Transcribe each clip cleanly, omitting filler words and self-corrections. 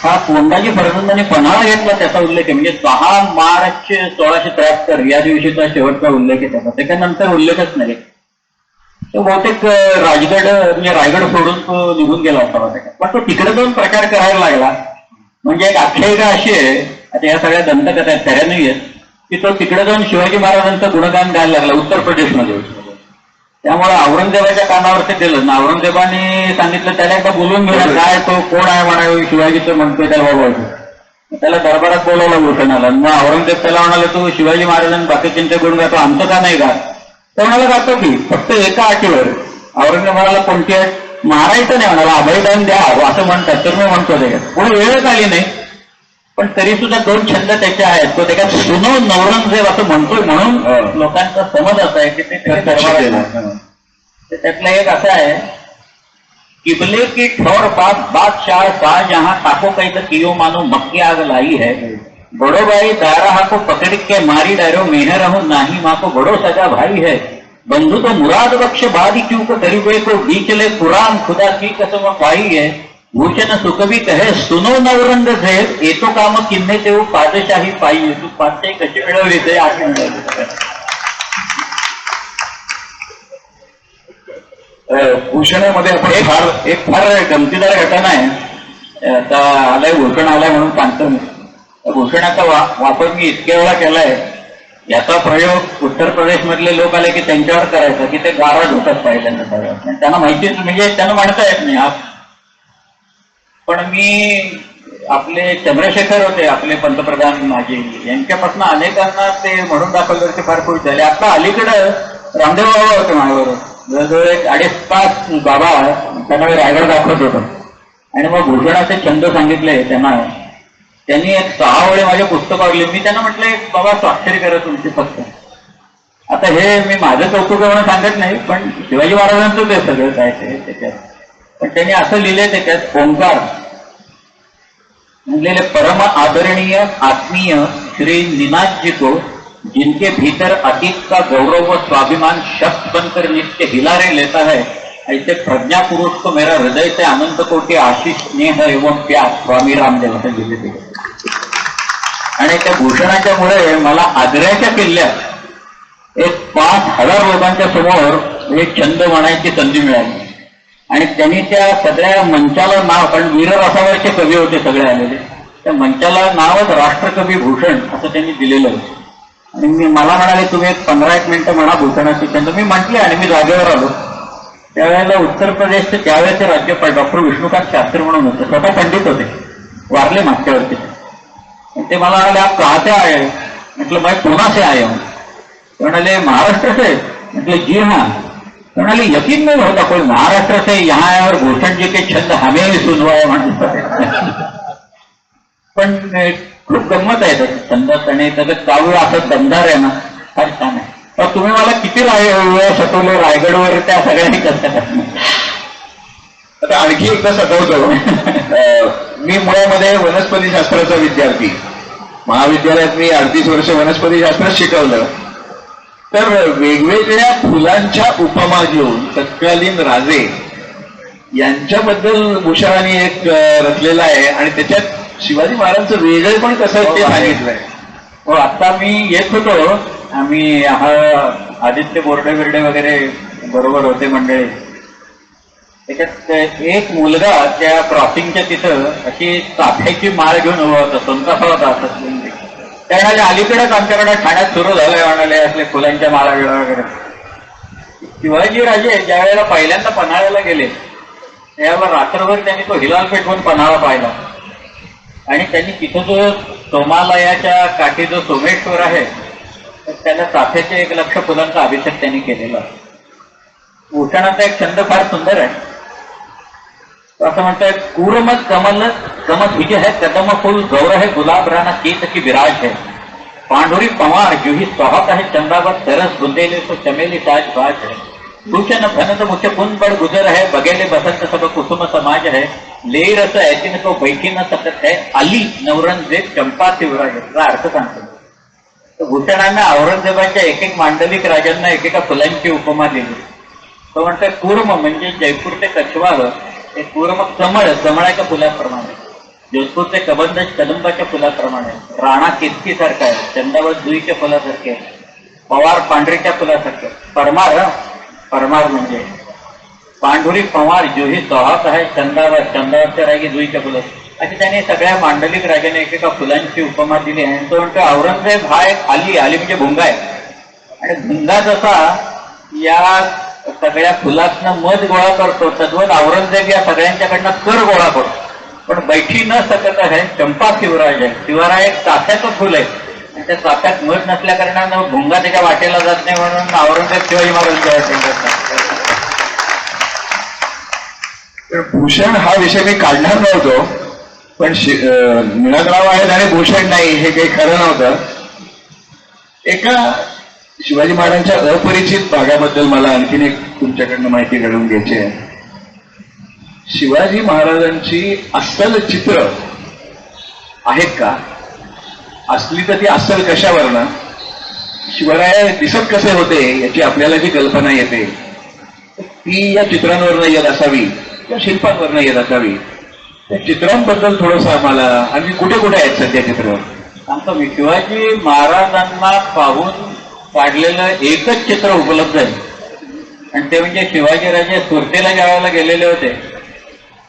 हा कोंडाजी फर्जंदांनी पन्हाळा घेतला त्याचा उल्लेख आहे. म्हणजे 6 मार्च 1673 या दिवशीचा शेवटचा उल्लेख आहे त्याचा. त्याच्यानंतर उल्लेखच नाही. तो बहुतेक राजगड म्हणजे रायगड सोडून तो निघून गेला असावा त्याच्यात. पण तो तिकडे जाऊन प्रचार करायला लागला. म्हणजे एक आख्यायिका अशी आहे, आता या सगळ्या दंतकथा आहेत खऱ्या नाही आहेत, की तो तिकडे जाऊन शिवाजी महाराजांचं गुणगान गायला लागला उत्तर प्रदेशमध्ये. त्यामुळे औरंगजेबाच्या कानावर ते गेलं ना. औरंगजेबाने सांगितलं त्याला एकदा बोलून घेऊन काय तो कोण आहे म्हणावे शिवाजीचं म्हणतोय त्याला बोलवायचं. त्याला दरबारात बोलवलं भूषणाला. मग औरंगजेब त्याला म्हणाले तू शिवाजी महाराजांनी बाकीच्यांच्या गुण गातो आमचं का नाही गात. तर म्हणाला गातो की फक्त एका अटीवर. औरंगजेब म्हणाला कोणती आहे. मारायचं नाही म्हणाला अभयदान द्या असं म्हणतात. तर मी म्हणतो त्याच्यात पुढे वेळच आली नाही. पण तरी सुद्धा 2 छंद त्याचे आहेत. तो त्याच्यात सुनो नवरंगजेब असं म्हणतोय म्हणून लोकांचा समज असा आहे की ते त्यातला एक असा आहे किबले की ठोर बादशाह शाहजहां ताको कैद कियो मानो मक्की आग लाई है बड़ो भाई दारा को पकड़ के मारी डायरो मेहर हूं नाही माँ को बड़ो सजा भाई है बंधु तो मुराद बख्श बादी क्यों को गरीबे को बीचले कुरान खुदा की कसम पाई है भूषण सुखबी कहे सुनो नवरंगजेब येतो काम किन्ने ते पादशाही पाहिजे. तू पाचशे कशी मिळवली ते आठवण भूषणामध्ये आपण एक फार गमतीदार घटना आहे. आता आलाय भूषण आलाय म्हणून सांगतो मी. भूषणाचा वापर मी इतक्या वेळा केलाय. याचा प्रयोग उत्तर प्रदेश मधले लोक आले की त्यांच्यावर करायचा की ते गारा ढोकत पहिल्यांदा सगळ्यात. त्यांना माहितीच म्हणजे त्यांना म्हणता येत नाही. पण मी आपले चंद्रशेखर होते आपले पंतप्रधान माजी यांच्यापासून अनेकांना ते म्हणून दाखवलं ते फार खुश झाले. आता अलीकडं रामदेव बाबा होते माझ्याबरोबर. जवळजवळ 2.5 तास बाबा त्यांना रायगड दाखवत होतो आणि मग भूषणाचे छंद सांगितले त्यांना. त्यांनी एक 6 वेळे माझ्या पुस्तकावरले. मी त्यांना म्हटलं बाबा स्वाक्षरी करा तुमची फक्त. आता हे मी माझं कौतुक म्हणून सांगत नाही पण शिवाजी महाराजांचं ते सगळं काय ते त्याच्यात. पण त्यांनी असं लिहिलंय त्याच्यात ओंकार म्हणलेले परम आदरणीय आत्मीय श्री निनाथ जी को जिनके भीतर अतीत का गौरव व स्वाभिमान शब्द बनकर नित्य हिलारे लेता है ऐसे प्रज्ञा पुरुष को मेरा हृदय से अनंत कोटि आशीष स्नेह एवं प्यार स्वामी रामदेव असं लिहिले ते. आणि त्या भूषणाच्यामुळे मला आग्र्याच्या किल्ल्यात एक 5,000 लोकांच्या समोर एक छंद म्हणायची संधी मिळाली. आणि त्यांनी त्या सगळ्या मंचाला नाव, कारण वीररसावरचे कवी होते सगळे आलेले, त्या मंचाला नावच राष्ट्रकवी भूषण असं त्यांनी दिलेलं होतं. आणि मला म्हणाले तुम्ही एक 15 मिनिटं म्हणा भूषणाची छंद. मी म्हटले आणि मी जागेवर आलो. त्यावेळेला उत्तर प्रदेशचे त्यावेळेचे राज्यपाल डॉक्टर विष्णुकांत शास्त्री म्हणून होते. स्वतः पंडित होते, वारले मागच्या वर्षी. ते मला म्हणाले आप कहाँ से आए. म्हटलं मैं पुणे से आया हूं. म्हणाले महाराष्ट्र से. म्हटलं जी हाँ. म्हणाले यकीन नहीं होता कोई महाराष्ट्र से यहाँ आया और भूषण जी के छंद हमें ही सुनवाए म्हणतात. पण खूप गंमत आहे त्याच्या छंदात आणि त्याचं काव्य असं दमदार आहे ना, फार छान आहे. तर तुम्ही मला किती सतवलं रायगडवर त्या सगळ्यांनी कसं. आता आणखी एकदा सतवतो. मी मुळामध्ये वनस्पती शास्त्राचा विद्यार्थी. महाविद्यालयात मी 38 वर्ष वनस्पती शास्त्र शिकवलं. तर वेगवेगळ्या फुलांच्या उपमा घेऊन तत्कालीन राजे यांच्याबद्दल भूषणाने एक रचलेला आहे आणि त्याच्यात शिवाजी महाराजांचं वेगळे पण कसं ते सांगितलंय. हो, आता मी येत होतो. आम्ही आदित्य बोर्डे बिर्डे वगैरे बरोबर होते मंडळी. त्याच्यात एक मुलगा त्या क्रॉसिंगच्या तिथं अशी चाफ्याची माळ घेऊन उभा होता. संताफा होता असं. त्या अलीकडेच आमच्याकडे ठाण्यात सुरू झालंय म्हणाले असले फुलांच्या माळा बिळा वगैरे. शिवाजी राजे ज्या वेळेला पहिल्यांदा पन्हाळ्याला गेले त्यावेळेला रात्रभर त्यांनी तो हिलाल पेटवून पन्हाळा पाहिला. आणि त्यांनी तिथं जो सोमालयाच्या काठी जो सोमेश्वर आहे तर त्याला चाफ्याचे 1 लक्ष फुलांचा अभिषेक त्यांनी केलेला. भूषणाचा एक छंद फार सुंदर आहे. असं म्हणतात कूरमत कमल कमत हिज है कदम फूल गौर है गुलाब राना केत की विराज है पांडुरी पवार जुही सोहत है चंद्रावत सरस बुंदेले सो चमेली साज बाज है भूषण भनत मुख्य पुन बड़ गुजर है बगेले बसंत सब कुसुम समाज है ले रस ऐतिन को बैठी न सकत है अली नवरंगजेब चंपा शिवराज याचा अर्थ सांगतो. तर भूषणांना औरंगजेबाच्या एक मांडलिक राजांना एकेका फुलांची उपमा दिली. तो म्हणतात कूर्म म्हणजे जयपूर ते कछवार. ते कूर्म कमळ, कमळाच्या फुलाप्रमाणे. जोधपूरचे कबंद कदंबाच्या फुलाप्रमाणे, राणा केतकीसारखा आहे, चंदावत जुईच्या फुलासारखे आहे, पवार पांढरीच्या फुलासारखे, परमार म्हणजे पांढुरी पवार जुही सोहात आहे, चंदावरच्या रागी जुईच्या फुलात, अशी त्याने सगळ्या मांडलिक राजाने एकेका फुलांची उपमा दिली आहे. तो म्हणतो औरंगजेब हा एक आली म्हणजे भुंगा आहे, आणि भुंगा जसा या सगळ्या फुलातनं मध गोळा करतो, तद्वत औरंगजेब या सगळ्यांच्याकडनं कर गोळा करतो, पण बैठी न सकत आहे. चंपा शिवराज आहे, शिवराय एक चाफ्याचं फुल आहे, आणि त्या चाफ्यात मध नसल्या कारणानं भुंगा त्याच्या वाटेला जात नाही, म्हणून औरंगजेब शिवाजी महाराजांच्या वाटेला. भूषण हा विषय मी काढणार नव्हतो, पण निळकराव आहेत आणि भूषण नाही हे काही खरं नव्हतं. एका शिवाजी महाराजांच्या अपरिचित भागाबद्दल मला आणखीन एक तुमच्याकडनं माहिती घडवून घ्यायची आहे. शिवाजी महाराजांची अस्सल चित्र आहेत का? असली तर ती अस्सल कशावरनं? शिवराय दिसत कसे होते याची आपल्याला जी कल्पना येते ती या चित्रांवरनं येत असावी, त्या शिल्पांवरनं येत असावी. त्या चित्रांबद्दल थोडंसं आम्हाला, आणि कुठे कुठे आहेत सध्या चित्र सांगतो मी. शिवाजी महाराजांना पाहून काढलेलं एकच चित्र उपलब्ध आहे, आणि ते म्हणजे शिवाजीराजे सुरतेला ज्या वेळेला गेलेले होते,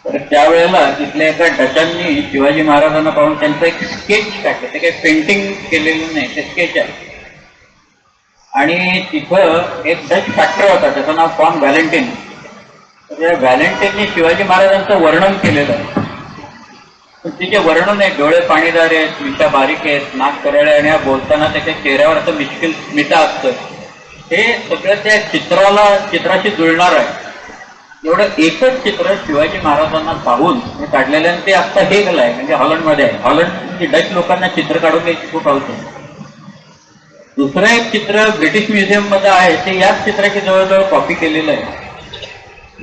तर त्यावेळेला तिथल्या एका डचांनी शिवाजी महाराजांना पाहून त्यांचं एक स्केच काढलं. ते काही पेंटिंग केलेलं नाही, ते स्केच आहे. आणि तिथं एक डच फॅक्टर होता, त्याचं नाव फॉन व्हॅलेंटिन. तर व्हॅलेंटिनने शिवाजी महाराजांचं वर्णन केलेलं आहे. तिचे वर्णन आहे, डोळे पाणीदार आहेत, मिठा बारीक आहेत, नाक करळ आहे, आणि हा बोलताना त्याच्या चेहऱ्यावर असं मिठा असतं. हे सगळं त्या चित्राशी जुळणार आहे. एवढं एकच चित्र शिवाजी महाराजांना पाहून हे काढलेलं, आणि ते आत्ता हे गेलं आहे, म्हणजे हॉलंडमध्ये आहे. हॉलंड म्हणजे डच लोकांना चित्र काढून घ्यायची खूप आवडते. दुसरं एक चित्र ब्रिटिश म्युझियम मध्ये आहे, ते याच चित्राची जवळजवळ कॉपी केलेलं आहे.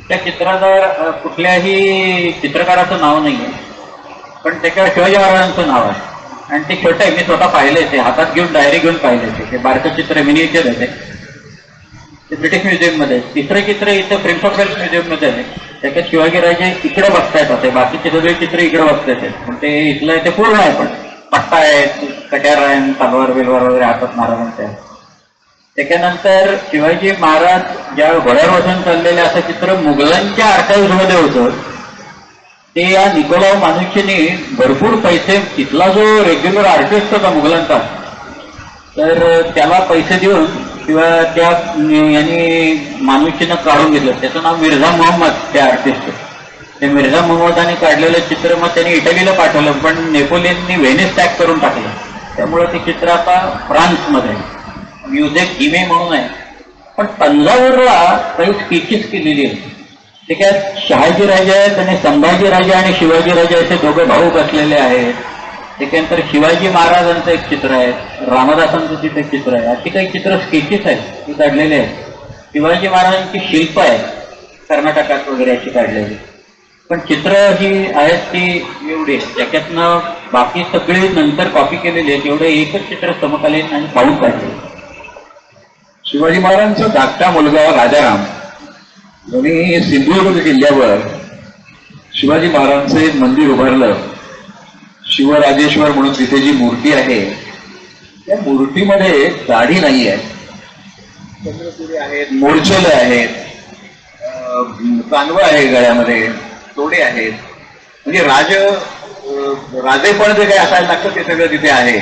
त्या चित्रावर कुठल्याही चित्रकाराचं नाव नाही आहे, पण त्याच्यावर शिवाजी महाराजांचं नाव आहे, आणि ते छोटं आहे. मी स्वतः पाहिलंय, ते हातात घेऊन डायरी घेऊन पाहिलंय. ते बारकं चित्र मिनिएचर आहे, ते ब्रिटिश म्युझियम मध्ये. तिसरं चित्र इथं प्रिन्स ऑफ वेल्स म्युझियम मध्ये आहे. त्याच्यात शिवाजीराजे इकडे बघतायत होते, बाकीचे सगळे चित्र इकडे बघतायत, पण ते इथलं ते पूर्ण आहे, पण पट्टा आहे, कट्यार आहे, तलवार बिलवार वगैरे हातात महाराजांच्या. त्याच्यानंतर शिवाजी महाराज ज्या घोड्यावर बसून चाललेले असं चित्र मुघलांच्या आर्काइव्ह मध्ये होतं. ते या निकोलाव मानुषीने भरपूर पैसे, तिथला जो रेग्युलर आर्टिस्ट होता मुघलांचा, तर त्याला पैसे देऊन किंवा त्या यांनी मानुषीनं काढून घेतलं. त्याचं नाव मिर्झा मोहम्मद, त्या आर्टिस्ट. ते मिर्झा मोहम्मदाने काढलेलं चित्र मग त्यांनी इटलीला पाठवलं, पण नेपोलियननी व्हेनिस टॅग करून टाकलं. त्यामुळं ते चित्र आता फ्रान्समध्ये म्युझिक इमे म्हणून आहे. पण तंजावरला काही स्केचेस केलेली आहेत. ते काय शहाजीराजे आहेत, आणि संभाजीराजे आणि शिवाजीराजे असे दोघे भाऊ बसलेले आहेत. त्याच्यानंतर शिवाजी महाराजांचं एक चित्र आहे, रामदासांचं तिथे चित्र आहे. अशी काही चित्र स्केचेस आहेत ती काढलेले आहेत. शिवाजी महाराजांची शिल्प आहे कर्नाटकात वगैरे अशी काढलेली, पण चित्र ही आहेत ती एवढी. त्याच्यातनं बाकी सगळी नंतर कॉपी केलेली आहेत. एवढं एकच चित्र समकालीन आणि पाहून काढले. शिवाजी महाराजांचा धाकटा मुलगा राजाराम यांनी सिंधुदुर्ग किल्ल्यावर शिवाजी महाराजांचं एक मंदिर उभारलं. शिवराजेश्वर म्हणून तिथे जी मूर्ती आहे, त्या मूर्तीमध्ये दाढी नाही आहे, चंद्रपुरी आहेत, मोरचेले आहेत, कानवं आहे गळ्यामध्ये, तोडे आहेत. म्हणजे राजेपण जे काही असायला लागतं ते सगळं तिथे आहे,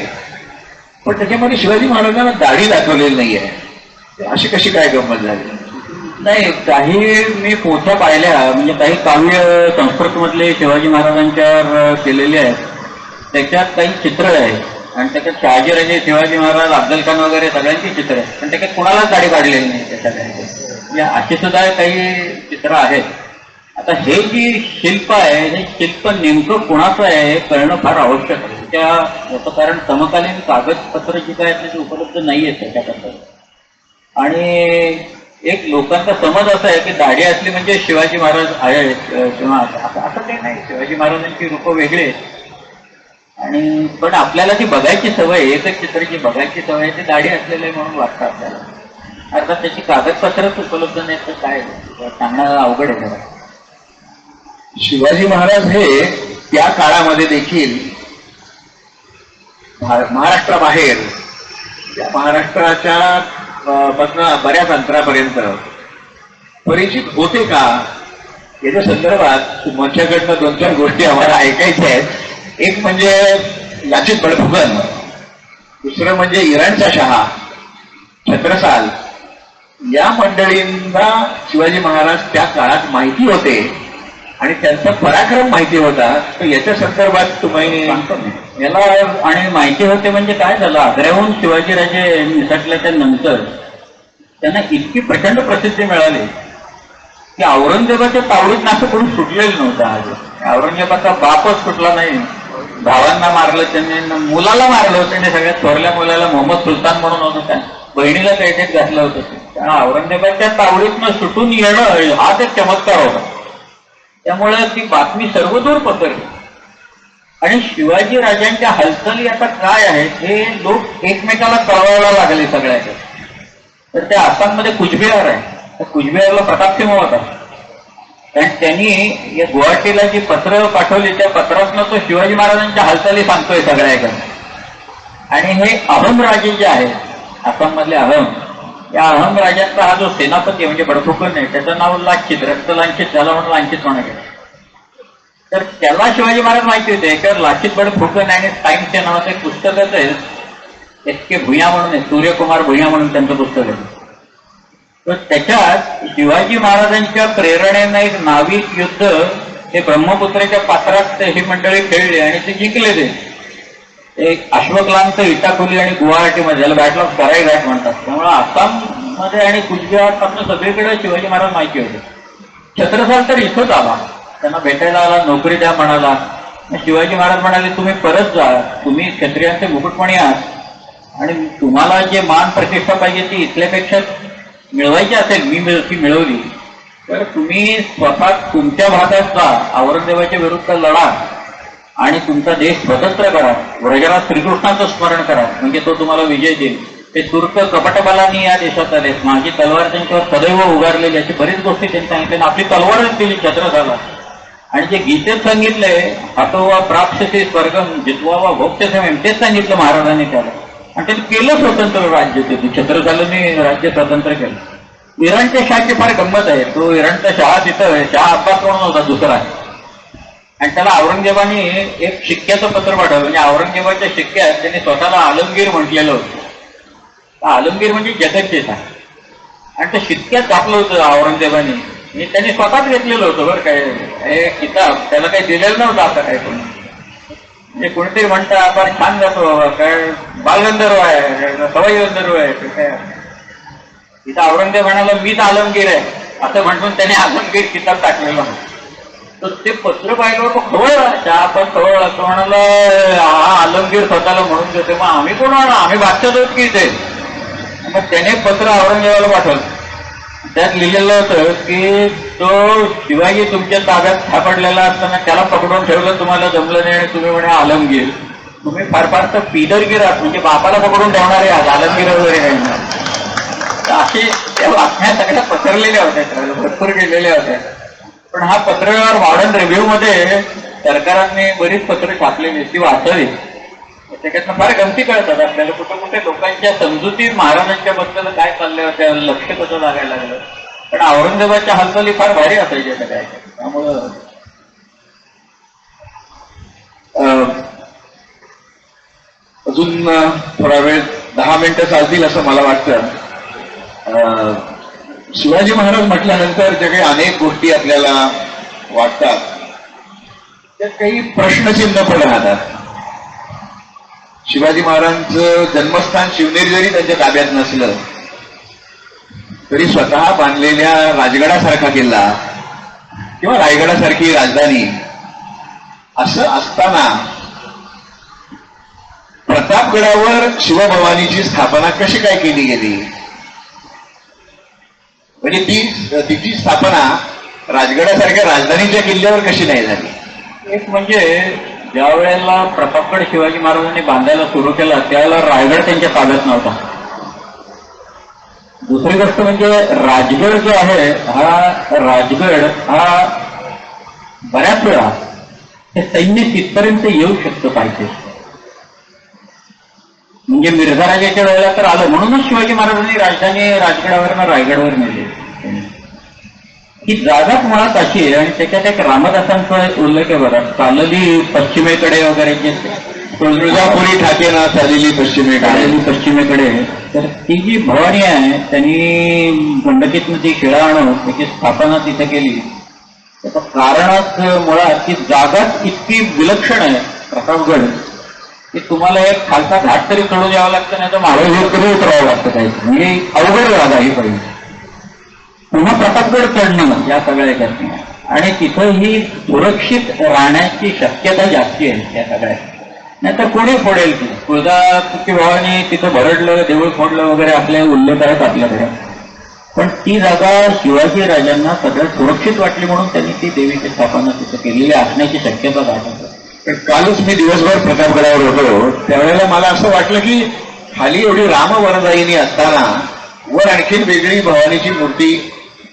पण त्याच्यामध्ये शिवाजी महाराजांना दाढी दाखवलेली नाही आहे. अशी कशी काय गंमत झाली? नाही, काही मी पोथ्या पाहिल्या, म्हणजे काही काव्य संस्कृतमधले शिवाजी महाराजांच्यावर केलेले आहेत. त्याच्यात काही चित्र आहेत, आणि त्याच्यात शहाजीराजे, शिवाजी महाराज, अफजल खान वगैरे सगळ्यांची चित्र आहेत, पण त्याच्यात कुणालाच दाढी काढलेली नाही त्या सगळ्यांची. अशी सुद्धा काही चित्र आहेत. आता हे जी शिल्प आहे, हे शिल्प नेमकं कुणाचं आहे हे कळणं फार आवश्यक आहे. याचं कारण समकालीन कागदपत्र जी काय आहेत ती उपलब्ध नाही आहेत त्याच्याबद्दल. आणि एक लोकांचा समज असा आहे की दाढी असली म्हणजे शिवाजी महाराज आहेत किंवा असं काही नाही. शिवाजी महाराजांची रूपं वेगळी आहेत, आणि पण आपल्याला ती बघायची सवय, एकच चित्राची बघायची सवय, ती दाढी असलेली आहे म्हणून वाटतं आपल्याला. अर्थात त्याची कागदपत्रच उपलब्ध नाही तर काय सांगणं अवघड आहे जरा. शिवाजी महाराज हे त्या काळामध्ये देखील महाराष्ट्राबाहेर या महाराष्ट्राच्या पासून बऱ्याच अंतरापर्यंत परिचित होते का याच्या संदर्भात माझ्याकडनं 2-4 गोष्टी आम्हाला ऐकायच्या आहेत. एक म्हणजे लाचित बडफुकन, दुसरं म्हणजे इराणचा शहा, छत्रसाल, या मंडळींना शिवाजी महाराज त्या काळात माहिती होते आणि त्यांचा पराक्रम माहिती होता. तर याच्या संदर्भात तुम्ही सांगतो मी याला. आणि माहिती होते म्हणजे काय झालं, आग्र्याहून शिवाजीराजे निसटल्याच्या नंतर त्यांना इतकी प्रचंड प्रसिद्धी मिळाली की औरंगजेबाच्या तावडीत असं कोणी सुटलेलं नव्हतं. आज औरंगजेबाचा बापच सुटला नाही. भावांना मारलं त्यांनी, मुलाला मारलं होतं त्यांनी, सगळ्यात थोरल्या मुलाला मोहम्मद सुलतान म्हणून होतं, त्या बहिणीला कैदेत घातलं होतं. त्या औरंगजेबाच्या तावडीतनं सुटून येणं हाच एक चमत्कार होता. त्यामुळे ती बातमी सर्वदूर पसरली आणि शिवाजी राजांच्या हालचाली आता काय आहेत हे लोक एकमेकाला कळवायला लागले सगळ्याचे. तर त्या आसाममध्ये कुचबिहार आहे, त्या कुचबिहारला प्रतापसिंह होता. कारण त्यांनी या गुवाहाटीला जी पत्र पाठवली त्या पत्रातनं तो शिवाजी महाराजांच्या हालचाली सांगतोय सगळ्याकडे. आणि हे अहम राजे जे आहेत आसाममधले अहम, या अहम राजांचा हा जो सेनापती म्हणजे बडफुकन आहे त्याचं नाव लांछित, रक्तलांछित, त्याला म्हणून लांछित म्हणाले. तर त्याला शिवाजी महाराज माहिती होते. एकावर लांछित बडफुकन आणि टाइम्स या नावाचं एक पुस्तकच आहे, एस के भुया म्हणून आहे, सूर्यकुमार भुया म्हणून त्यांचं पुस्तक आहे. तर त्याच्यात शिवाजी महाराजांच्या प्रेरणेनं एक नाविक युद्ध हे ब्रह्मपुत्रेच्या पात्रात ही मंडळी खेळली आणि ते जिंकले. ते एक अश्वक्लांत, इटाखोली आणि गुवाहाटीमध्ये, याला बॅटल ऑफ सराई घाट म्हणतात. त्यामुळे आसाममध्ये आणि कुचबिहार पासून सगळीकडे शिवाजी महाराज माहिती होते. छत्रसाल तर इथंच आला, त्यांना भेटायला आला, नोकरी द्या म्हणाला. शिवाजी महाराज म्हणाले तुम्ही परत जा, तुम्ही क्षत्रियांचे मुकुटमणी आहात आणि तुम्हाला जे मान प्रतिष्ठा पाहिजे ती इथल्यापेक्षा मिळवायची असेल, मी ती मिळवली, तर तुम्ही स्वतः तुमच्या भागात जा, औरंगजेबाच्या विरुद्ध लढा आणि तुमचा देश स्वतंत्र करा, व्रजराज श्रीकृष्णाचं स्मरण करा, म्हणजे तो तुम्हाला विजय देईल. ते तुर्क कपटबलांनी या देशात आले, माझी तलवार त्यांच्यावर सदैव उगारलेली, याची बरीच गोष्टी त्यांनी सांगितल्या. आपली तलवारच दिली छत्रसाला. आणि जे गीतेत सांगितलंय हातोवा प्राप्स्यते स्वर्गम जितवावा भोक्ष्यते, तेच सांगितलं महाराजांनी त्याला. आणि त्यांनी केलं स्वतंत्र राज्य. ते छत्रसालांनी राज्य स्वतंत्र केलं. इराणच्या शहाची फार गंमत आहे. तो इराणचा शहा तिथं शहा अब्बास म्हणून होता दुसरा, आणि त्याला औरंगजेबाने एक शिक्क्याचं पत्र पाठवलं. म्हणजे औरंगजेबाच्या शिक्क्यात त्यांनी स्वतःला आलमगीर म्हटलेलं होतं. आलमगीर म्हणजे जगज्जेता, आणि ते शिक्क्यात घातलं होतं औरंगजेबाने. त्यांनी स्वतःच घेतलेलं होतं बरं काय, हे किताब त्याला काही दिलेलं नव्हतं आता काय कोणी. म्हणजे कोणीतरी म्हणता आपण छान जातो बाबा, काय बालगंधर्व आहे, सवाई गंधर्व आहे काय. तिथं औरंगजेब म्हणाला मीच आलमगीर आहे असं म्हणून त्याने आलमगीर किताब टाकलेला होता. तर ते पत्र पाहिलं तो खवळला, चहा पण खवळला. तो म्हणाला हा आलमगीर स्वतःला म्हणून देते, मग आम्ही कोण म्हणा, आम्ही बादशाह होत की इथे. मग त्याने पत्र औरंगजेबाला पाठवलं. त्यात लिहिलेलं होतं की तो शिवाजी तुमच्या ताब्यात सापडलेला असताना त्याला पकडून ठेवलं, तुम्हाला जमलं नाही आणि तुम्ही म्हणे आलमगीर, तुम्ही फार फार तर पिदरगीर आहात, म्हणजे बापाला पकडून ठेवणारे आहात, आलमगीर वगैरे नाही. अशी त्या बातम्या सगळ्या पसरलेल्या होत्या, भरपूर गेलेल्या होत्या. पण हा पत्रव्यवहार मॉडर्न रिव्ह्यू मध्ये सरकारांनी बरीच पत्र छापलेली, ती वाचली. त्याच्यातनं फार गमती कळतात आपल्याला, कुठे कुठे लोकांच्या समजुती महाराजांच्या बद्दल काय चालल्या होत्या, लक्ष कसं लागायला लागलं. पण औरंगजेबाच्या हालचाली फार भारी असायच्या सगळ्या. त्यामुळं अजून थोडा वेळ 10 मिनिटं चालतील असं मला वाटतं. शिवाजी महाराज म्हटल्यानंतर जे काही अनेक गोष्टी आपल्याला वाटतात त्यात काही प्रश्नचिन्ह पण राहतात. शिवाजी महाराजांचं जन्मस्थान शिवनेरी जरी त्यांच्या ताब्यात नसलं तरी स्वतः बांधलेल्या राजगडासारखा किल्ला किंवा रायगडासारखी राजधानी असं असताना प्रतापगडावर शिवभवानीची स्थापना कशी काय केली गेली, म्हणजे तिची स्थापना राजगडासारख्या राजधानीच्या किल्ल्यावर कशी नाही झाली. एक म्हणजे ज्या वेळेला प्रतापगड शिवाजी महाराजांनी बांधायला सुरू केला त्यावेळेला रायगड त्यांच्या ताब्यात नव्हता. दुसरी गोष्ट म्हणजे राजगड जो आहे, हा राजगड हा बऱ्याच वेळा हे सैन्य तिथपर्यंत येऊ शकतं पाहिजे. म्हणजे मिर्झा राजाच्या वेळेला तर आलं, म्हणूनच शिवाजी महाराजांनी राजधानी राजगडावर रायगडवर नेली. ही जागाच मुळात अशी आहे. आणि त्याच्यात एक रामदासांचा उल्लेख आहे बघा, चालली पश्चिमेकडे वगैरे जे तुळजापुरी ठाकेना चाललेली पश्चिमेकडे. तर ती जी भवानी आहे त्यांनी गंडकीतनं ती शिळा आणून त्याची स्थापना तिथे केली. त्याचं कारणच मुळात ती जागाच इतकी विलक्षण आहे प्रतापगड की तुम्हाला एक खालचा घाट तरी चढून यावं लागतं, नाही तर माळेवर तरी उतरावं लागतं काही. म्हणजे अवघड जागा ही पहिली. पुन्हा प्रतापगड चढणं या सगळ्या घटना. आणि तिथं ही सुरक्षित राहण्याची शक्यता जास्ती आहे त्या सगळ्या. नाहीतर कोणी फोडेल ती. तुळजापूरची भवानी तिथं भरडलं, देऊळ फोडलं वगैरे आपले उल्लेख आहेत आपल्याकडे. पण ती जागा शिवाजी राजांना सगळ्यात सुरक्षित वाटली म्हणून त्यांनी ती देवीची स्थापना तिथं केलेली असण्याची शक्यता दाखवते. पण कालच मी दिवसभर प्रतापगडावर होतो, त्यावेळेला मला असं वाटलं की खाली एवढी रामवरदायिनी असताना वर आणखीन वेगळी भवानीची मूर्ती,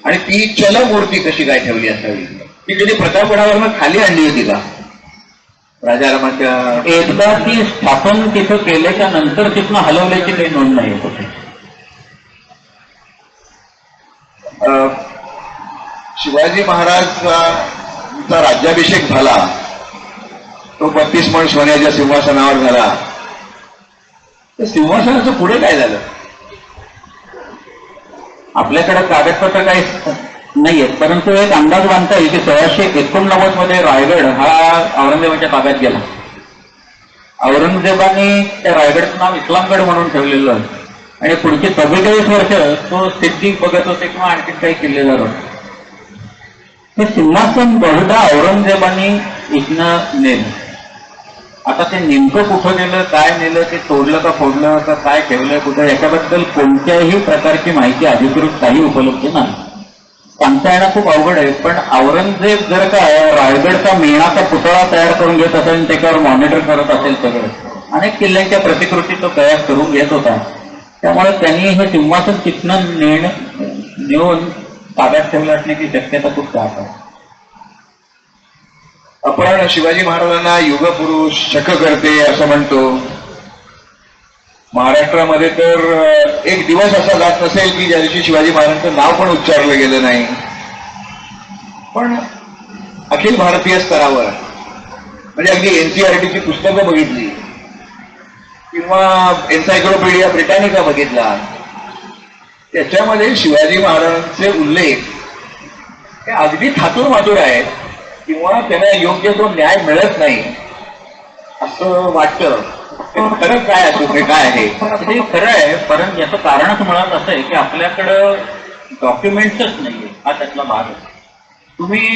आणि ती चल मूर्ती कशी काय ठेवली असावी. ती कधी प्रतापगडावरनं खाली आणली होती का राजारामाच्या? एकदा ती स्थापन तिथं केल्याच्या नंतर तिथनं हलवल्याची काही नोंद नाही होती. शिवाजी महाराजचा राज्याभिषेक झाला, तो 32 मण सोन्याच्या सिंहासनावर झाला. तर सिंहासनाचं पुढे काय झालं? आपल्याकडे कागदपत्र काही नाहीयेत, परंतु एक अंदाज बांधता येईल की 1689 मध्ये रायगड हा औरंगजेबाच्या ताब्यात गेला. औरंगजेबाने त्या रायगडचं नाव इस्लामगड म्हणून ठेवलेलं आहे. आणि पुढची 44 वर्ष तो सिद्धी बघत होते किंवा आणखी काही किल्लेदार होते. हे सिंहासन बहुधा औरंगजेबाने इथनं नेलं. आता ते नेमकं कुठं नेलं, काय नेलं, ते तोडलं का फोडलं का काय ठेवलं कुठं, याच्याबद्दल कोणत्याही प्रकारची माहिती अधिकृत काही उपलब्ध नाही. सांगता येणं खूप अवघड आहे. पण औरंगजेब जर का रायगडचा मेणाचा पुतळा तयार करून घेत असेल, त्याच्यावर मॉनिटर करत असेल, सगळं अनेक किल्ल्यांच्या प्रतिकृती तो तयार करून घेत होता. त्यामुळे त्यांनी हे सिंहासन तिथनं नेऊन ताब्यात ठेवलं असण्याची शक्यता खूप जास्त आहे. आपण शिवाजी महाराजांना युगपुरुष, शककर्ते असं म्हणतो. महाराष्ट्रामध्ये तर एक दिवस असा जात नसेल की ज्या दिवशी शिवाजी महाराजांचं नाव पण उच्चारलं गेलं नाही. पण अखिल भारतीय स्तरावर म्हणजे अगदी एनसीईआरटीची पुस्तकं बघितली किंवा एन्सायक्लोपीडिया ब्रिटानिका बघितला, त्याच्यामध्ये शिवाजी महाराजांचे उल्लेख हे अगदी थातूर मातूर आहेत किंवा त्यांना योग्य तो न्याय मिळत नाही असं वाटतं. खरं काय असू ते काय आहे ते खरं आहे, परंतु याचं कारणच मुळात असं आहे की आपल्याकडं डॉक्युमेंट्सच नाहीये. हा त्यातला भाग आहे. तुम्ही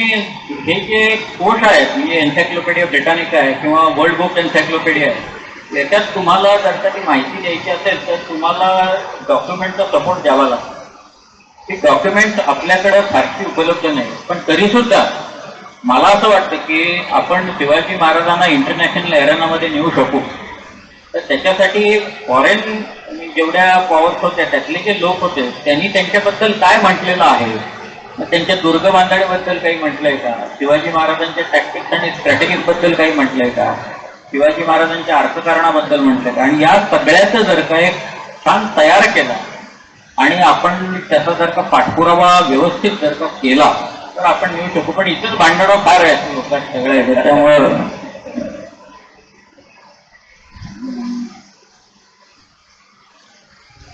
हे जे कोश आहेत म्हणजे एन्सायक्लोपीडिया ब्रिटानिका आहे किंवा वर्ल्ड बुक एन्सायक्लोपीडिया आहे, याच्यात तुम्हाला जर का ती माहिती द्यायची असेल तर तुम्हाला डॉक्युमेंटचा सपोर्ट द्यावा लागतो. ती डॉक्युमेंट आपल्याकडे फारशी उपलब्ध नाही. पण तरी सुद्धा मला असं वाटतं की आपण शिवाजी महाराजांना इंटरनॅशनल एरेनामध्ये नेऊ शकू. तर त्याच्यासाठी फॉरेन जेवढ्या पॉवर्स होत्या त्यातले जे लोक होते त्यांनी त्यांच्याबद्दल काय म्हटलेलं आहे, त्यांच्या दुर्ग बांधणीबद्दल काही म्हटलंय का, शिवाजी महाराजांच्या टॅक्टिक्स आणि स्ट्रॅटेजीज बद्दल काही म्हटलंय का, शिवाजी महाराजांच्या अर्थकारणाबद्दल म्हटलं का. आणि या सगळ्याचं जर का एक छान तयार केला आणि आपण त्याचा जर का पाठपुरावा व्यवस्थित जर का केला तर आपण नेऊ शकू. पण इथंच भांडणं फार आहेत लोकांना सगळ्या, त्याच्यामुळं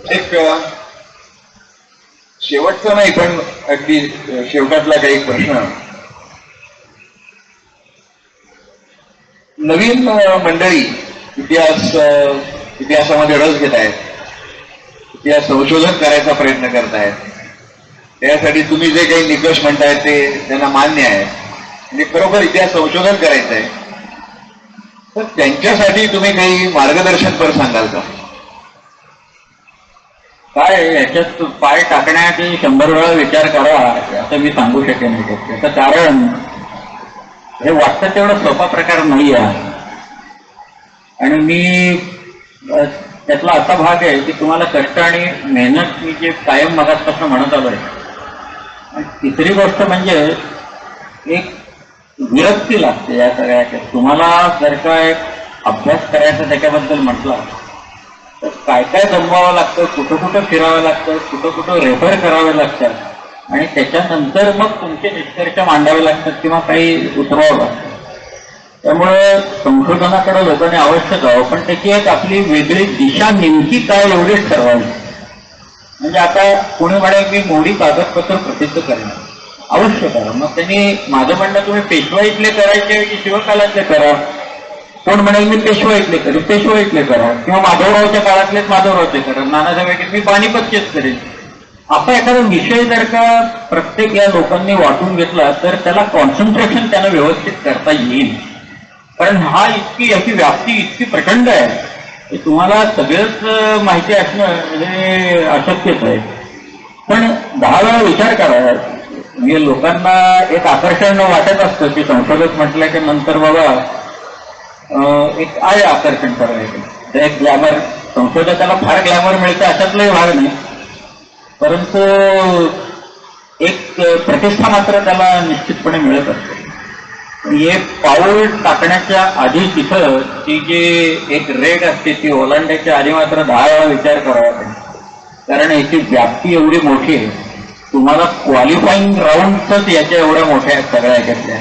एक शेवटचा नाही पण अगदी शेवटातला काही प्रश्न. नवीन मंडळी इतिहासामध्ये रस घेत आहेत, इतिहास संशोधन करायचा प्रयत्न करतायत. त्यासाठी तुम्ही जे काही निकष म्हणताय ते त्यांना मान्य आहे. म्हणजे खरोखर इतिहास संशोधन करायचं आहे तर त्यांच्यासाठी तुम्ही काही मार्गदर्शनपर सांगाल का? काय याच्यात पाय टाकण्याआधी 100 वेळा विचार करा असं मी सांगू शकेन. त्याचं कारण हे वाटतं तेवढा सोपा प्रकार नाही आहे. आणि मी त्यातला असा भाग आहे की तुम्हाला कष्ट आणि मेहनत मी जे कायम मगासपासून म्हणत आलोय. आणि तिसरी गोष्ट म्हणजे एक विरक्ती लागते या सगळ्या. तुम्हाला जर का एक अभ्यास करायचा त्याच्याबद्दल म्हटलं तर काय काय जमवावं लागतं, कुठं कुठं फिरावं लागतं, कुठं कुठं रेफर करावे लागतात आणि त्याच्यानंतर मग तुमचे निष्कर्ष मांडावे लागतात किंवा काही उतरवावं लागतं. त्यामुळे संशोधनाकडे लोकांनी अवश्य जावं, पण त्याची एक आपली वेगळी दिशा नेमकी काय एवढीच ठरवावी. म्हणजे आता कोणी म्हणेल मी मोडी कागदपत्र प्रसिद्ध करणार, अवश्य करा. मग त्यांनी माझं म्हणणं तुम्ही पेशवाईतले करायचे की शिवकालातले करा. कोण म्हणेल मी पेशवाईतले करेन, पेशवाईतले करा, किंवा माधवरावच्या काळातलेच माधवरावचे करा, नानासाहेब मी पानिपतचेच करेन. असा एखादा विषय जर का प्रत्येक या लोकांनी वाटून घेतला तर त्याला कॉन्सन्ट्रेशन त्यानं व्यवस्थित करता येईल. कारण हा याची व्याप्ती इतकी प्रचंड आहे की तुम्हाला सगळंच माहिती असणं हे अशक्यच आहे. पण 10 वेळा विचार करा. म्हणजे लोकांना एक आकर्षण वाटत असतं की संशोधक म्हटलं की नंतर बाबा एक आहे आकर्षण करायचं, एक ग्लॅमर, संशोधकाला फार ग्लॅमर मिळतं अशातलाही भाग नाही, परंतु एक प्रतिष्ठा मात्र त्याला निश्चितपणे मिळत असते. हे पाऊल टाकण्याच्या आधी तिथं ती जी एक रेग असते ती ओलांडायच्या आधी मात्र 10 वेळा विचार करावा लागेल. कारण याची व्याप्ती एवढी मोठी आहे. तुम्हाला क्वालिफाईंग राऊंडच याच्या एवढ्या मोठ्या आहेत सगळ्या याच्यातल्या.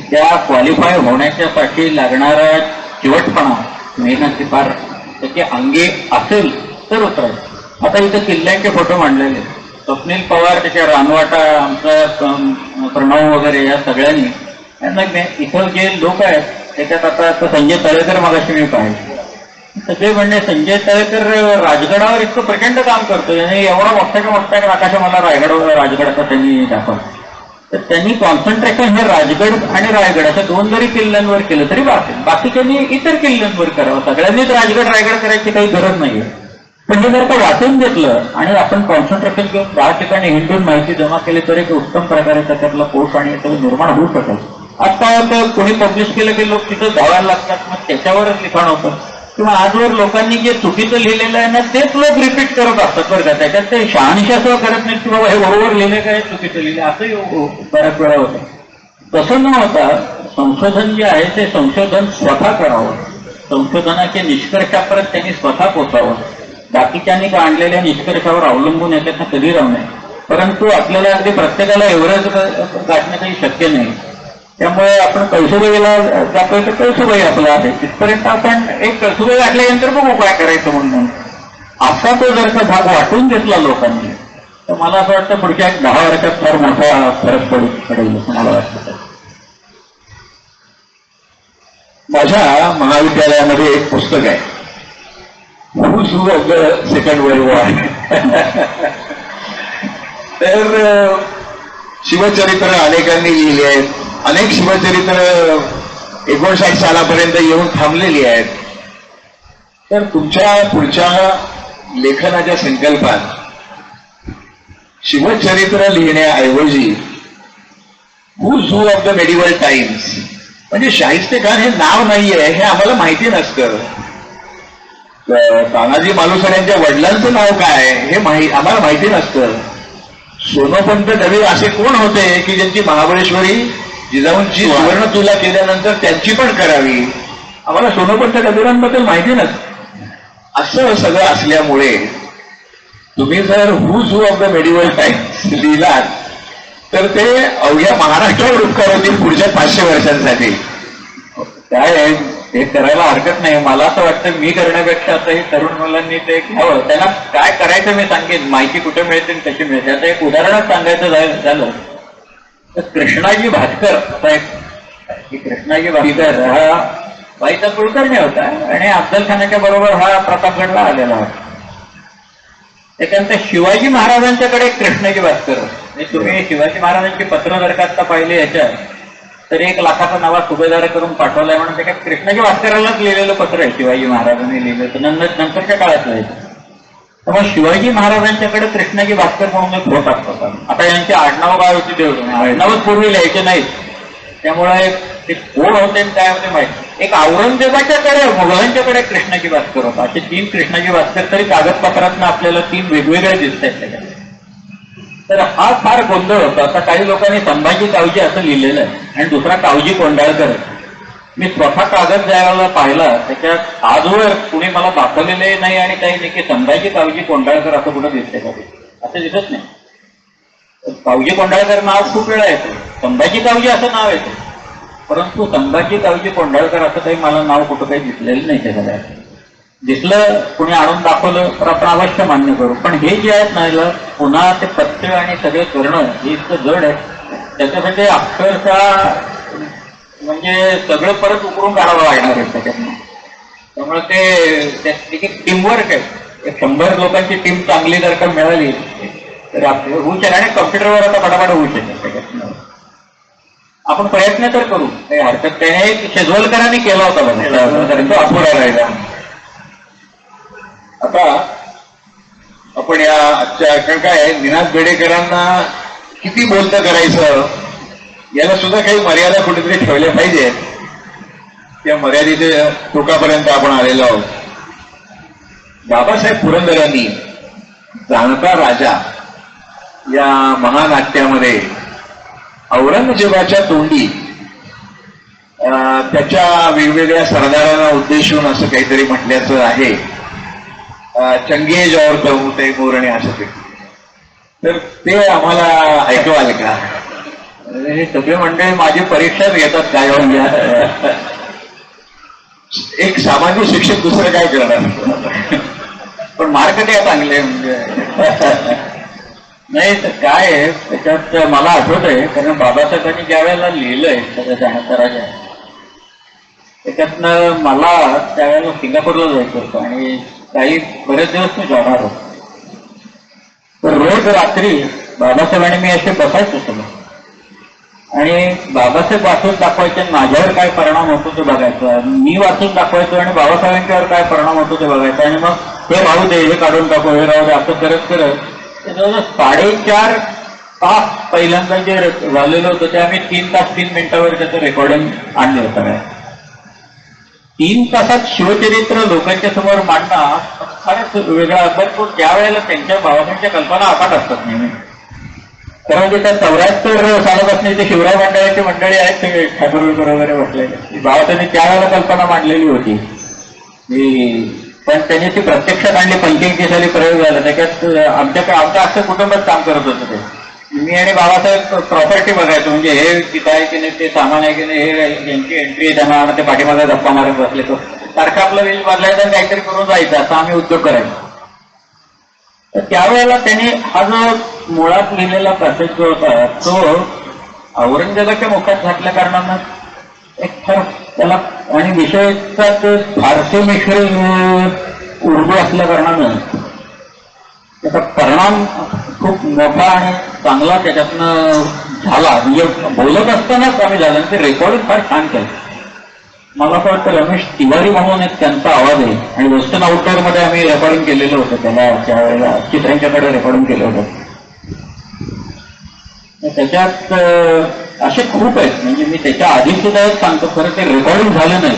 त्या क्वालिफाय होण्याच्यासाठी लागणारा चिवटपणा, मेहनती फार त्याचे अंगे असेल तर उतरायचं. आता इथं किल्ल्यांचे फोटो मांडलेले, स्वप्नील पवार, त्याच्या रानवाटा, आमचा प्रणव वगैरे या सगळ्यांनी इथं जे लोक आहेत त्याच्यात आता संजय तळेकर मगाशी मी पाहिजे सगळे म्हणणे संजय तळेकर राजगडावर इतकं प्रचंड काम करतो आणि एवढा मोठ्या आकाश मला रायगडावर राजगडाचा त्यांनी दाखवला. तर त्यांनी कॉन्सन्ट्रेशन हे राजगड आणि रायगड अशा 2 जरी किल्ल्यांवर केलं तरी बाकीच्यांनी इतर किल्ल्यांवर करावं. सगळ्यांनीच राजगड रायगड करायची काही गरज नाहीये. पण हे जर का वाटून घेतलं आणि आपण कॉन्सन्ट्रेशन घेऊन 10 ठिकाणी हिंडून माहिती जमा केली तर एक उत्तम प्रकारे त्याच्यातला कोर्स आणि निर्माण होऊ शकेल. आता कोणी पब्लिश केलं की लोक तिथं धावायला लागतात, मग त्याच्यावरच लिखाण होतं. किंवा आजवर लोकांनी जे चुकीचं लिहिलेलं आहे ना तेच लोक रिपीट करत असतात बरं का. त्याच्यात ते शहानिशासह करत नाहीत की बाबा हे बरोबर लिहिले काय चुकीचं लिहिले, असंही बऱ्याच वेळा होतं. तसं न होता संशोधन जे आहे ते संशोधन स्वतः करावं. संशोधनाचे निष्कर्षापर्यंत त्यांनी स्वतः पोचावं. बाकीच्यांनी आणलेल्या निष्कर्षावर अवलंबून याच्यात कधी राहू नये. परंतु आपल्याला अगदी प्रत्येकाला एवढंच गाठणं काही शक्य नाही. त्यामुळे आपण कळसुबाईला जातोय तर कळसुबाई आपला आहे तिथपर्यंत आपण एक कळसुबाई गाठल्यानंतर बघू काय करायचं म्हणून. असा तो जर का भाग वाटून घेतला लोकांनी तर मला असं वाटतं पुढच्या 10 वर्षात फार मोठा फरक पडेल असं मला वाटतं. माझ्या महाविद्यालयामध्ये एक पुस्तक आहे, Who's Who of the Second World War. तर शिवचरित्र अनेकांनी लिहिली आहेत. अनेक शिवचरित्र 59 सालापर्यंत येऊन थांबलेली आहेत. तर तुमच्या पुढच्या लेखनाच्या संकल्पात शिवचरित्र लिहिण्याऐवजी Who's Who of the Medieval Times, म्हणजे शाहिस्तेखान हे नाव नाहीये हे आम्हाला माहिती नसतं. तानाजी मालुसरे यांच्या वडिलांचं नाव काय हे आम्हाला माहिती नसतं. सोनोपंत दवे असे कोण होते की ज्यांची महाबळेश्वरी जिजाऊंची सुवर्ण तुला केल्यानंतर त्यांची पण करावी, आम्हाला सोनोपंत दवेरांबद्दल माहिती नसतं. असं सगळं असल्यामुळे तुम्ही जर Who's Who of the Medieval Times लिहिलात तर ते अवघ्या महाराष्ट्रावर उपकार होतील पुढच्या 500 वर्षांसाठी. काय हे करायला हरकत नाही. मला असं वाटतं मी करण्यापेक्षा आता हे तरुण मुलांनी ते घ्यावं. त्यांना काय करायचं मी सांगेन, माहिती कुठे मिळते कशी मिळते. आता एक उदाहरणच सांगायचं झालं तर कृष्णाजी भास्कर असा एक कृष्णाजी भास्कर हा बाईचा कुलकर्णी होता आणि अफजल खानाच्या बरोबर हा प्रतापगडला आलेला होता. त्याच्यानंतर शिवाजी महाराजांच्याकडे कृष्णाजी भास्कर होते. तुम्ही शिवाजी महाराजांची पत्र जर का आता पाहिली याच्यात तर 1 लाखाचा नवा सुभेदार करून पाठवलाय म्हणून त्याच्यात कृष्णाजी भास्करालाच लिहिलेलं पत्र आहे. शिवाजी महाराजांनी लिहिलं तर नंतरच्या काळात लिहायचं. त्यामुळे शिवाजी महाराजांच्याकडे कृष्णाजी भास्कर म्हणून एक होत असतो. आता यांचे आडनाव काय होते देव आडनावच पूर्वी लिहायचे नाहीत. त्यामुळे ते कोण होते काय होते माहिती. एक औरंगजेबाच्याकडे मुघलांच्याकडे कृष्णाजी भास्कर होता. असे 3 कृष्णाजी भास्कर तरी कागदपत्रातनं आपल्याला 3 वेगवेगळे दिसत आहेत त्याच्यात. तर हा फार गोंधळ होता. आता काही लोकांनी संभाजी कावजी असं लिहिलेलं आहे आणि दुसरा कावजी कोंडाळकर आहे. मी स्वतः कागद ज्यावेळेला पाहिला त्याच्यात आजवर कुणी मला दाखवलेले नाही आणि काही नाही की संभाजी कावजी कोंडाळकर असं कुठं दिसतंय का ते, असं दिसत नाही. कावजी कोंडाळकर नाव खूप वेळा येतं, संभाजी कावजी असं नाव येतं, परंतु संभाजी कावजी कोंडाळकर असं काही मला नाव कुठं काही दिसलेलं नाही. त्याच्याला दिसलं कुणी आणून दाखवलं तर आपण अवश्य मान्य करू. पण हे जे आहेत ना याला पुन्हा ते पथ्य आणि सगळे करणं हे इतकं जड आहे. त्याच्यासाठी अक्षरशः म्हणजे सगळं परत उकरून काढावं लागणार आहे त्याच्यातनं. त्यामुळे ते टीमवर्क आहे. 100 लोकांची टीम चांगली जर का मिळाली तर आपलं होऊ शकेल आणि कम्प्युटरवर आता फटाफट होऊ शकेल. त्याच्यातनं आपण प्रयत्न तर करू, काही हरकत काही नाही. शेजवलकरांनी केला होता बघा, तो अपुरा राहिला. आता आपण या आजच्या कारण काय निनाद बेडेकरांना किती बोलतं करायचं याला सुद्धा काही मर्यादा कुठेतरी ठेवल्या पाहिजेत. त्या मर्यादेच्या टोकापर्यंत आपण आलेलो आहोत. बाबासाहेब पुरंदरांनी जाणता राजा या महानाट्यामध्ये औरंगजेबाच्या तोंडी त्याच्या वेगवेगळ्या सरदारांना उद्देशून असं काहीतरी म्हटल्याचं आहे. चंगेज और कहूते मोरणे असं ते. तर ते आम्हाला ऐकवाल का? हे सगळे मंडळी माझी परीक्षाच घेतात काय म्हणजे. एक सामान्य शिक्षक दुसरं काय करणार, पण मार्क द्या चांगले म्हणजे. नाही तर काय आहे त्याच्यात मला आठवत आहे, कारण बाबासाहेबांनी ज्या वेळेला लिहिलंय सगळं जाणता राजा त्याच्यातनं मला त्यावेळेला सिंगापूरला जायचं होतं आणि काही बरेच दिवस मी जाणार होतो. तर रोज रात्री बाबासाहेबांनी मी असे बसायचो सगळं आणि बाबासाहेब वाचून दाखवायचे आणि माझ्यावर काय परिणाम होतो ते बघायचं. मी वाचून दाखवायचो आणि बाबासाहेबांच्यावर काय परिणाम होतो ते बघायचं. आणि मग हे राहू दे, हे काढून टाकू, हे राहू दे, असं करत करत 4.5 तास पहिल्यांदा जे झालेलं होतं ते आम्ही 3 तास 3 मिनिटावर त्याचं रेकॉर्डिंग आणलं होतं. 3 तासात शिवचरित्र लोकांच्या समोर मांडणं फारच वेगळा. पण त्या वेळेला त्यांच्या बाबासाहेबांच्या कल्पना अफाट असतात नेहमी. कारण की त्या 74 सालापासून ते शिवराय मंडळाची मंडळी आहेत सगळे ठाकूरकर वगैरे बसलेले. बाबासाहेबांनी त्यावेळेला कल्पना मांडलेली होती. पण त्यांनी ती प्रत्यक्षात आणली. 85 साली प्रयोग झाला. त्याच्यात आमच्या असं कुटुंबात काम करत होतं ते. मी आणि बाबासाहेब प्रॉपर्टी बघायचो, म्हणजे हे तिथं आहे की नाही, ते सामान आहे की नाही, हे यांची एंट्री आहे त्यांना ते पाठीमागे गप्पा मारत बसले. तो सारखं आपलं वेळ बदलायचं काहीतरी करून जायचं असा आम्ही उद्योग करायचो. तर त्यावेळेला त्यांनी हा जो मुळात लिहिलेला पॅसेज जो होता तो औरंगजेबाच्या मुखात घातल्या कारणानं एक फार त्याला आणि विषयाचा ते फारसी मिश्र उर्दू असल्या कारणानं त्याचा परिणाम खूप मोठा आणि चांगला त्याच्यातनं झाला. म्हणजे बोलत असतानाच आम्ही झालं. ते रेकॉर्डिंग फार छान केलं. मला असं वाटतं रमेश तिवारी म्हणून एक त्यांचा आवाज आहे आणि वेस्टर्न आउटडोअरमध्ये आम्ही रेकॉर्डिंग केलेलं होतं. त्याला त्यावेळेला चित्रांच्याकडे रेकॉर्डिंग केलं होतं. त्याच्यात असे खूप आहेत. म्हणजे मी त्याच्या आधी सुद्धा एक सांगतो, खरं ते रेकॉर्डिंग झालं नाही.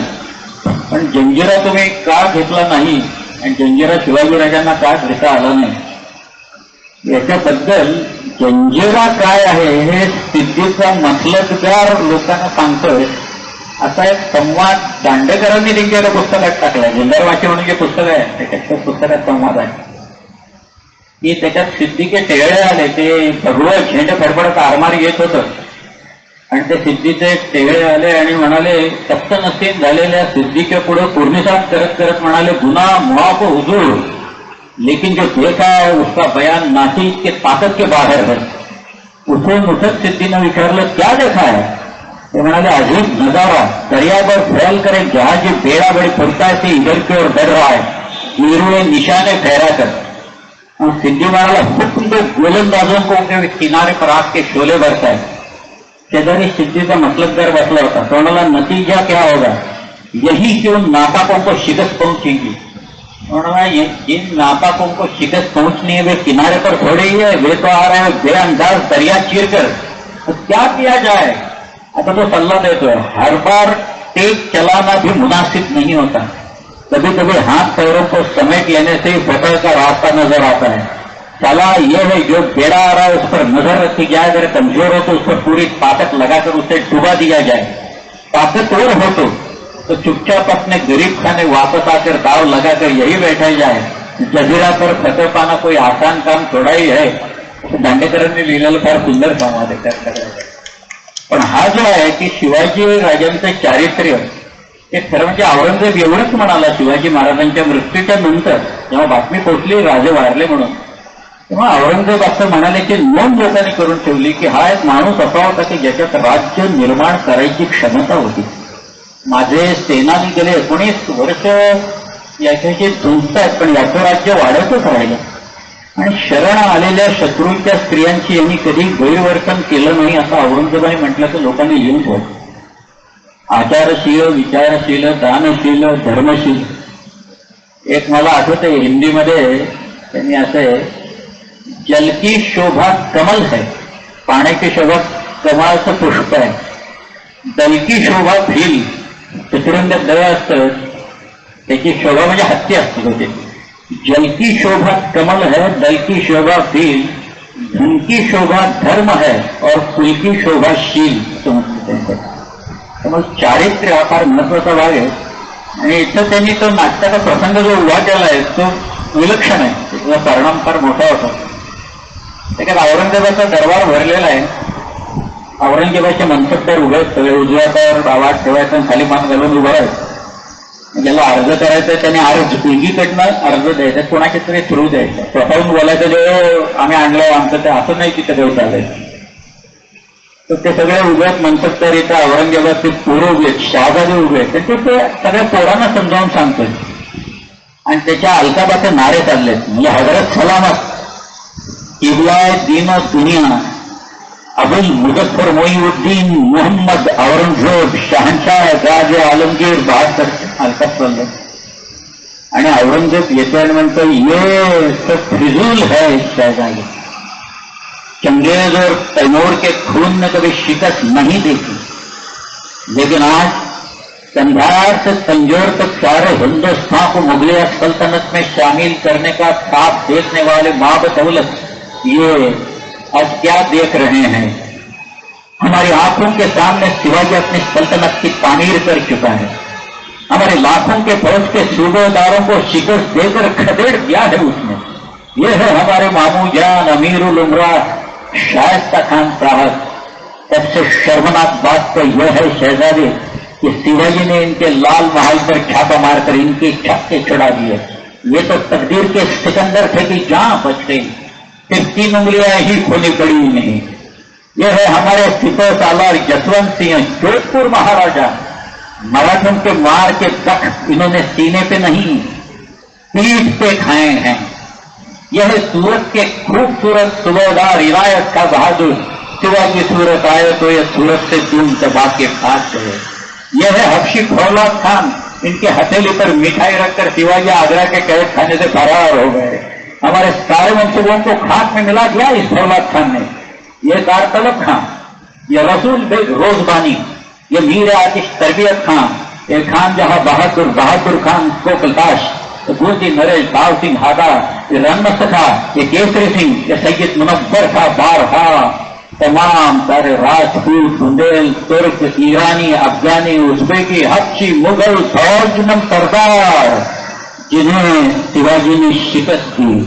पण जंजिरा तुम्ही का घेतला नाही आणि जंजिरा शिवाजीराजांना का घेता आला नाही याच्याबद्दल जंजिरा काय आहे हे सिद्धीचा मतलबदार लोकांना सांगतोय असा एक संवाद दांडेकरांनी त्यांच्या पुस्तकात टाकलाय. जिंदारवाची म्हणून जे पुस्तक आहे त्याच्यात पुस्तकात संवाद आहे की त्याच्यात सिद्धीचे टेळे आले. ते भगवं झेंड फडफडत आरमार येत होतं आणि ते सिद्धीचे टेळे आले आणि म्हणाले तप्त नसीब झालेल्या सिद्धीच्या पुढे पूर्णिसात करत करत म्हणाले गुना मुआफ हुजूर लेकिन जो देखा है उसका बयान नासी के ताकत के बाहर है. उठून उठत सिद्धीनं विचारलं क्या देखा है. ते म्हणाले अजीब नजारा, दरिया पर फैल करे जहाज बेड़ा बड़ी पड़ता है इधर की ओर बढ़ रहा है गिरुए निशाने ठहरा कर. सिद्धि म्हणाला हुक्म दो गोलंदाजों को उनके किनारे पर आपके शोले बरसा है. शेजारी सिद्धीचा मतलबदार बसला होता. तो म्हणाला नतीजा क्या होगा, यही क्यों नापाकों को शिकस्त पहुंचेगी. जिन नापाकों को शिकस्त पहुंचनी है वे किनारे पर थोड़े ही है, वे तो आ रहे हैं बेअंदाज दरिया चीर कर. तो क्या किया जाए. आता तो सल्ला देतोय हर बार तेज चलाना भी मुनासिब नहीं होता. कभी कभी हाथ पैरों को समेट लेने से ही फटल का रास्ता नजर आता है. साला ये है जो बेड़ा आ रहा है उस पर नजर रखी जाए, अगर कमजोर हो तो उस पर पूरी ताकत लगाकर उसे डुबा दिया जाए, ताकतवर हो तो चुपचाप अपने गरीब खाने वापस आकर दाव लगाकर यही बैठा जाए। जजीरा पर फतेह पाना कोई आसान काम थोडा ही है. दांडेकरांनी लिहिलेलं फार सुंदर संवाद आहे त्याकडे. पण हा जो आहे की शिवाजी राजांचं चारित्र्य हे खरं म्हणजे औरंगजेब एवढंच म्हणाला शिवाजी महाराजांच्या मृत्यूच्या नंतर, जेव्हा बातमी पोहोचली राजे वारले म्हणून, तेव्हा औरंगजेब असं म्हणाले की नोंद लोकांनी करून ठेवली की हा एक माणूस असा होता की ज्याच्यात राज्य निर्माण करायची क्षमता होती. माझे सेनानी गेले 19 वर्ष याच्याशी झुंजतायत, पण याचं राज्य वाढतच राहिलं आणि शरण आलेल्या शत्रूंच्या स्त्रियांची यांनी कधी गैरवर्तन केलं नाही असं औरंगजेबाने म्हटलं तर लोकांनी लिहून ठेवलं. आचारशील, विचारशील, दानशील, धर्मशील. एक मला आठवतंय हिंदीमध्ये त्यांनी असं आहे, जल की शोभा कमल है, पाण्याची शोभा कमळाचं पुष्प आहे, दल की शोभा भील, चतुरंग दळ असतं त्याची शोभा म्हणजे हत्ती असते होते. जल की शोभा कमल है, दल की शोभा भील, धन की शोभा धर्म है और फूल की शोभा शील. त्यामुळे चारित्र्य हा फार महत्वाचा भाग आहे. आणि इथं त्यांनी तो नाटकाचा प्रसंग जो उभा केला आहे तो विलक्षण आहे, त्याचा परिणाम फार मोठा होता. त्याच्यात औरंगजेबाचा दरबार भरलेला आहे. औरंगजेबाचे मनसबदार उभे आहेत, सगळे उजव्या पायावर वाट ठेवायचं आणि खाली मान घालून उभं आहेत. ज्याला अर्ज करायचं त्याने अर्ज उलगीकडनं अर्ज द्यायचा, कोणाच्या तरी थ्रू द्यायचा. स्वतःहून बोलायचं जे आम्ही आणलंय आमचं ते असं नाही की ते चालायचं. तर ते सगळे उभे आहेत मनसबदार. इथं औरंगजेबाचे पोरं उभे आहेत, शहाजादे उभे आहेत. ते सगळ्या पोरांना समजावून सांगतोय आणि त्याच्या अलकाबाचे नारे चाललेत, म्हणजे हजरत सलामत, किबलाय दीन दुनिया, अबुल मुजफ्फर मोईउद्दीन मोहम्मद औरंगजेब शहनशाह गाजे आलमगीर बहादुर अलकात चाललं. आणि औरंगजेब येतो आणि म्हणतो ये तो फिजूल है शहजादी, चंगेज और तैमूर के खून ने कभी शिकस्त नहीं देखी, लेकिन आज कंधार से तंजौर तक सारे हिंदुस्तान को मुगलिया सल्तनत में शामिल करने का ख्वाब देखने वाले माँ बदौलत ये आज क्या देख रहे हैं. हमारी आंखों के सामने शिवाजी अपनी सल्तनत की तामीर कर चुका है. हमारे लाखों के फौज के सूबेदारों को शिकस्त देकर खदेड़ दिया है उसने. ये है हमारे मामू जान अमीर उल उमरा शाइस्ता खान साहब. सबसे शर्मनाक बात तो यह है शहजादे कि शिवाजी ने इनके लाल महल पर छापा मारकर इनकी छक्के छुड़ा दिए. ये तो तकदीर के सिकंदर थे कि जहां बच गई, फिर 3 उंगलियां ही खोनी पड़ी नहीं. यह है हमारे सिपह सालार जसवंत सिंह जोधपुर महाराजा. मराठों के मार के दख इन्होंने सीने पे नहीं पीठ पे खाए हैं. यह है सूरत के खूबसूरत सूबेदार इनायत का बहादुर. शिवाजी सूरत आए तो यह सूरत से दूम दबा के भाग गए. यह है हबशी फौलाद खान. इनके हथेली पर मिठाई रखकर शिवाजी आगरा के कैद खाने से फरार हो गए. हमारे सारे मंसूबों को खाक में मिला दिया इस फौलाद खान ने. ये दार तलब खान, ये रसूल बेग रोजबानी, ये मीर आतिश तरबियत खान, ये खान जहां बहादुर बहादुर खान कोकलताश, ये गोदी नरेश भाव सिंह हादा, ये रणमस्त था, ये केसरी सिंह, ये सैयद मुनव्वर था बारहा. तमाम सारे राजपूत, बुंदेल, तुर्क, ईरानी, अफगानी, उज्बेकी, हबशी, मुगल फौजनम सरदार जिन्हें शिवाजी ने शिकस्त दी,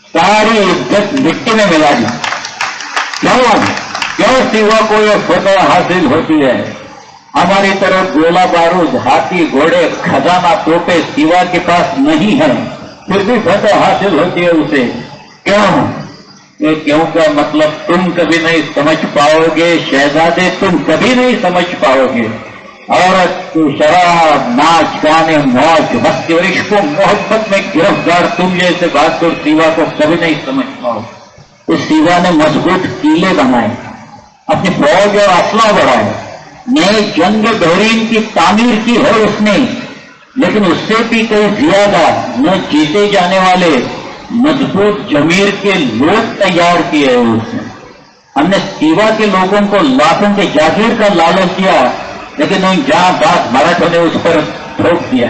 सारी इज्जत मिट्टी में मिला दी. क्यों शिवा को यह फतह हासिल होती है? हमारी तरफ गोला बारूद, हाथी, घोड़े, खजाना, तोपे शिवा के पास नहीं है, फिर भी फतह हासिल होती है उसे. क्यों? ये क्यों का मतलब तुम कभी नहीं समझ पाओगे शहजादे, तुम कभी नहीं समझ पाओगे. औरत को शराब, नाच गाने, मौज मस्ती और इश्क मोहब्बत में गिरफ्तार तुम जैसे बहादुर शिवा को कभी नहीं समझ पाओ. इस शिवा ने मजबूत किले बनाए, अपनी फौज और असला बढ़ाए, नए जंग बहरीन की तामीर की है उसने. लेकिन उससे भी कई ज्यादा न जीते जाने वाले मजबूत जमीर के लोग तैयार किए हैं उसने. हमने शिवा के लोगों को लाखों के जागीर का लालच दिया, लेकिन उन जहां बात मराठों ने उस पर थोप दिया.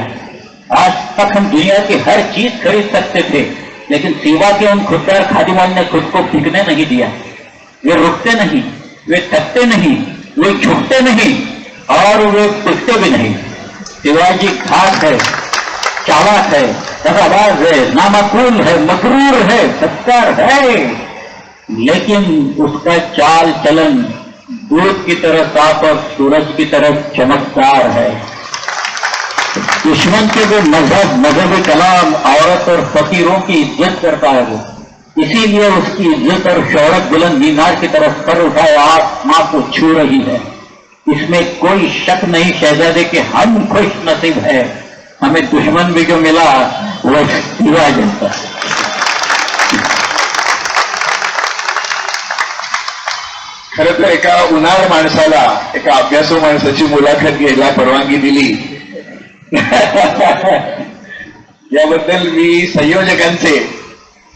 आज तक हम दुनिया की हर चीज खरीद सकते थे, लेकिन सेवा के उन खुददार खादिमान ने खुद को टिकने नहीं दिया। वे रुकते नहीं, वे थकते नहीं, वे झुकते नहीं और वे टिकते भी नहीं। शिवाजी खास है, चालाक है, दगाबाज है, नामाकूल है, मकरूर है, सत्कार है, लेकिन उसका चाल चलन दूध की तरह साफ और सूरज की तरह चमकदार है। दुश्मन के जो मजहबी कलाम, औरत और फकीरों की इज्जत करता है वो, इसीलिए उसकी इज्जत और शोहरत बुलंद मीनार की तरफ सर उठाए आसमां को छू रही है। इसमें कोई शक नहीं शहजादे कि हम खुश नसीब है, हमें दुश्मन भी जो मिला वो शिवा जनता। खरं तर एका उन्हाळ माणसाला एका अभ्यासू माणसाची मुलाखत घ्यायला परवानगी दिली याबद्दल मी संयोजकांचे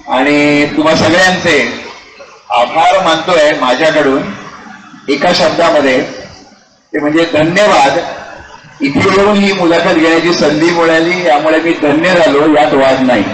आणि तुम्हा सगळ्यांचे आभार मानतोय माझ्याकडून एका शब्दामध्ये, ते म्हणजे धन्यवाद। इथे येऊन ही मुलाखत घेण्याची संधी मिळाली यामुळे मी धन्य झालो, यात वाद नाही।